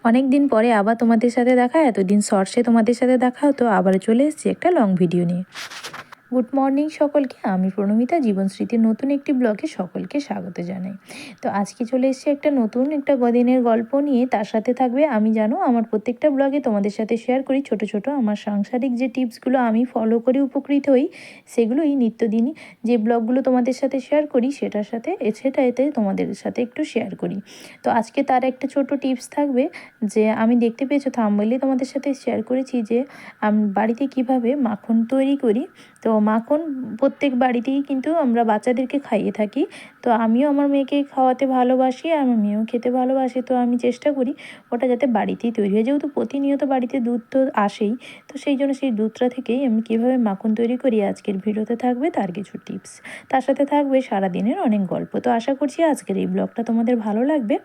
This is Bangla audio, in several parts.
অনেক দিন পরে আবার তোমাদের সাথে দেখা, এতদিন শর্টসে তোমাদের সাথে দেখা হতো, আবার চলে এসেছি একটা লং ভিডিও নিয়ে। গুড মর্নিং সকলকে, আমি প্রণমিতা জীবনস্মৃতির নতুন একটি ব্লগে সকলকে স্বাগত জানাই। তো আজকে চলে এসেছি একটা নতুন দিনের গল্প নিয়ে। তার সাথে থাকবে, আমি জানো আমার প্রত্যেকটা ব্লগে তোমাদের সাথে শেয়ার করি ছোট ছোট আমার সাংসারিক যে টিপসগুলো আমি ফলো করে উপকৃত হই, সেগুলোই নিত্যদিনই যে ব্লগগুলো তোমাদের সাথে শেয়ার করি এতে তোমাদের সাথে একটু শেয়ার করি। তো আজকে তার একটা ছোট টিপস থাকবে, যে আমি দেখতে পেয়েছো থাম্বনেইলে তোমাদের সাথে শেয়ার করেছি যে বাড়িতে কিভাবে মাখন তৈরি করি। তো মাখন প্রত্যেক বাড়িতেই কিন্তু আমরা বাচ্চাদেরকে খাইয়ে থাকি। তো আমিও আমার মেয়েকে খাওয়াতে ভালোবাসি আর আমার মেয়েও খেতে ভালোবাসে। তো আমি চেষ্টা করি ওটা যাতে বাড়িতেই তৈরি হয়, যেহেতু প্রতিনিয়ত বাড়িতে দুধ তো আসেই। তো সেই জন্য সেই দুধটা থেকেই আমি কীভাবে মাখন তৈরি করি আজকের ভিডিওতে থাকবে তার কিছু টিপস, তার সাথে থাকবে সারাদিনের অনেক গল্প। তো আশা করছি আজকের এই ব্লগটা তোমাদের ভালো লাগবে,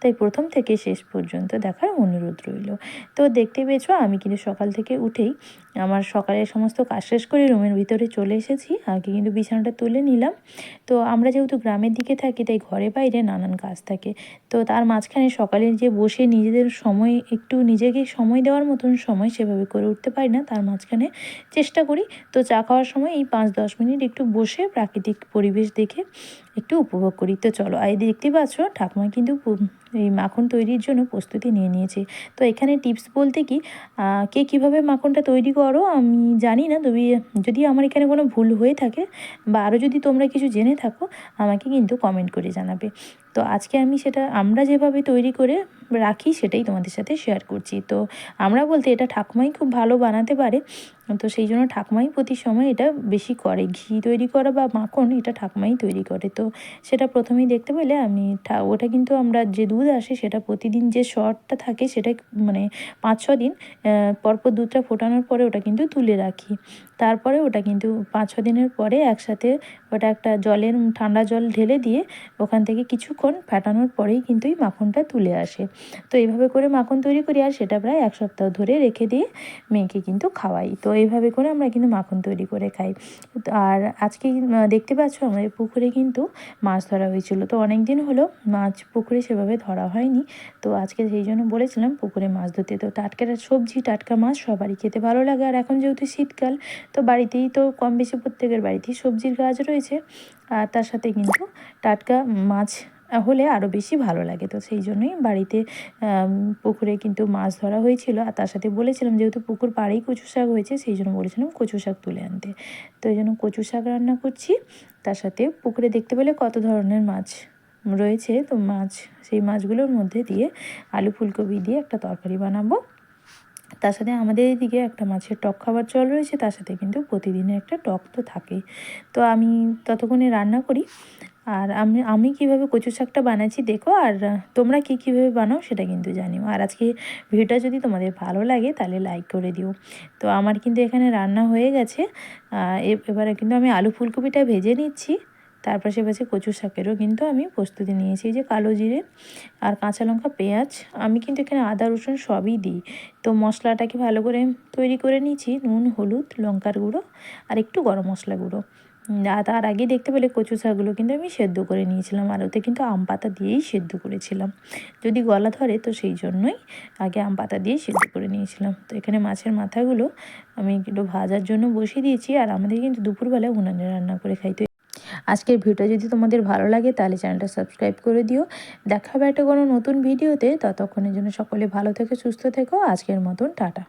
তাই প্রথম থেকে শেষ পর্যন্ত দেখার অনুরোধ রইল। তো দেখতে পেয়েছো আমি কিন্তু সকাল থেকে উঠেই আমার সকালের সমস্ত কাজ শেষ করে রুমের ভিতরে চলে এসেছি। আগে কিন্তু বিছানাটা তুলে নিলাম। তো আমরা যেহেতু গ্রামের দিকে থাকি, তাই ঘরে বাইরে নানান কাজ থাকে। তো তার মাঝখানে সকালে যে বসে নিজেদের সময়, একটু নিজেকে সময় দেওয়ার মতন সময় সেভাবে করে উঠতে পারি না। তার মাঝখানে চেষ্টা করি তো চা খাওয়ার সময় এই 5-10 মিনিট একটু বসে প্রাকৃতিক পরিবেশ দেখে একটু উপভোগ করি। তো চলো, এই দেখতে পাচ্ছ ঠাকুমা কিন্তু এই মাখন তৈরির জন্য প্রস্তুতি নিয়ে নিয়েছে। তো এখানে টিপস বলতে কি, কে কীভাবে মাখনটা তৈরি করো আমি জানি না, তবে যদি আমার এখানে কোনো ভুল হয়ে থাকে বা আরও যদি তোমরা কিছু জেনে থাকো আমাকে কিন্তু কমেন্ট করে জানাবে। তো আজকে আমি আমরা যেভাবে তৈরি করে রাখি সেটাই তোমাদের সাথে শেয়ার করছি। তো আমরা বলতে এটা ঠাকুমাই খুব ভালো বানাতে পারে, তো সেই জন্য ঠাকুমাই প্রতি সময় এটা বেশি করে, ঘি তৈরি করা বা মাখন এটা ঠাকুমাই তৈরি করে। তো সেটা প্রথমেই দেখতে পেলে আমি ওটা কিন্তু আমরা যে দুধ আসে সেটা প্রতিদিন যে শর্টটা থাকে সেটা মানে 5-6 দিন পরপর দুধটা ফোটানোর পরে ওটা কিন্তু তুলে রাখি। তারপরে ওটা কিন্তু 5-6 দিনের পরে একসাথে ওটা একটা ঠান্ডা জল ঢেলে দিয়ে ওখান থেকে কিছুক্ষণ ফেটানোর পরেই কিন্তু এই মাখনটা তুলে আসে। তো এইভাবে করে মাখন তৈরি করি, আর সেটা প্রায় 1 সপ্তাহ ধরে রেখে দিয়ে মেয়েকে কিন্তু খাওয়াই। তো এইভাবে করে আমরা কিন্তু মাখন তৈরি করে খাই। আর আজকে দেখতে পাচ্ছ আমাদের পুকুরে কিন্তু মাছ ধরা হয়েছিল। তো অনেক দিন হলো মাছ পুকুরে সেভাবে ধরা হয়নি। তো আজকে সেই জন্য বলেছিলাম পুকুরে মাছ ধরতে। তো টাটকা সবজি, টাটকা মাছ সবারই খেতে ভালো লাগে। আর এখন যেহেতু শীতকাল, তো বাড়িতেই তো কম বেশি প্রত্যেকের বাড়িতেই সবজির গাছ রয়েছে, আর তার সাথে কিন্তু টাটকা মাছ হলে আরও বেশি ভালো লাগে। তো সেই জন্যই বাড়িতে পুকুরে কিন্তু মাছ ধরা হয়েছিল। আর তার সাথে বলেছিলাম, যেহেতু পুকুর পাড়েই কচু শাক হয়েছে, সেই জন্য বলেছিলাম কচু শাক তুলে আনতে। তো এই জন্য কচু শাক রান্না করছি। তার সাথে পুকুরে দেখতে পেলে কত ধরনের মাছ রয়েছে। তো সেই মাছগুলোর মধ্যে দিয়ে আলু ফুলকপি দিয়ে একটা তরকারি বানাবো। তার সাথে আমাদের এদিকে একটা মাছের টক খাবার চল রয়েছে, তার সাথে কিন্তু প্রতিদিনের একটা টক তো থাকেই। তো আমি ততক্ষণে রান্না করি। আর আমি কীভাবে কচু শাকটা বানাচ্ছি দেখো, আর তোমরা কীভাবে বানাও সেটা কিন্তু জানিও। আর আজকে ভিডিওটা যদি তোমাদের ভালো লাগে তাহলে লাইক করে দিও। তো আমার কিন্তু এখানে রান্না হয়ে গেছে। এবারে কিন্তু আমি আলু ফুলকপিটা ভেজে নিচ্ছি। তার পাশে কচু শাকেরও কিন্তু আমি প্রস্তুতি নিয়েছি, যে কালো জিরে আর কাঁচা লঙ্কা, পেঁয়াজ, আমি কিন্তু এখানে আদা রসুন সবই দিই। তো মশলাটাকে ভালো করে তৈরি করে নিয়েছি, নুন, হলুদ, লঙ্কার গুঁড়ো আর একটু গরম মশলা গুঁড়ো। তার আগে দেখতে পেলে কচু শাকগুলো কিন্তু আমি সেদ্ধ করে নিয়েছিলাম, আর ওতে কিন্তু আম পাতা দিয়েই সেদ্ধ করেছিলাম। যদি গলা ধরে তো সেই জন্যই আগে আম পাতা দিয়ে সেদ্ধ করে নিয়েছিলাম। তো এখানে মাছের মাথাগুলো আমি একটু ভাজার জন্য বসিয়ে দিয়েছি। আর আমাদের কিন্তু দুপুরবেলা উনানে রান্না করে খাই। তো আজকের ভিডিওটা যদি তোমাদের ভালো লাগে তাহলে চ্যানেলটা সাবস্ক্রাইব করে দিও। দেখা হবে একটা কোনো নতুন ভিডিওতে। ততক্ষণের জন্য সকলে ভালো থেকো, সুস্থ থেকো। আজকের মতন টাটা।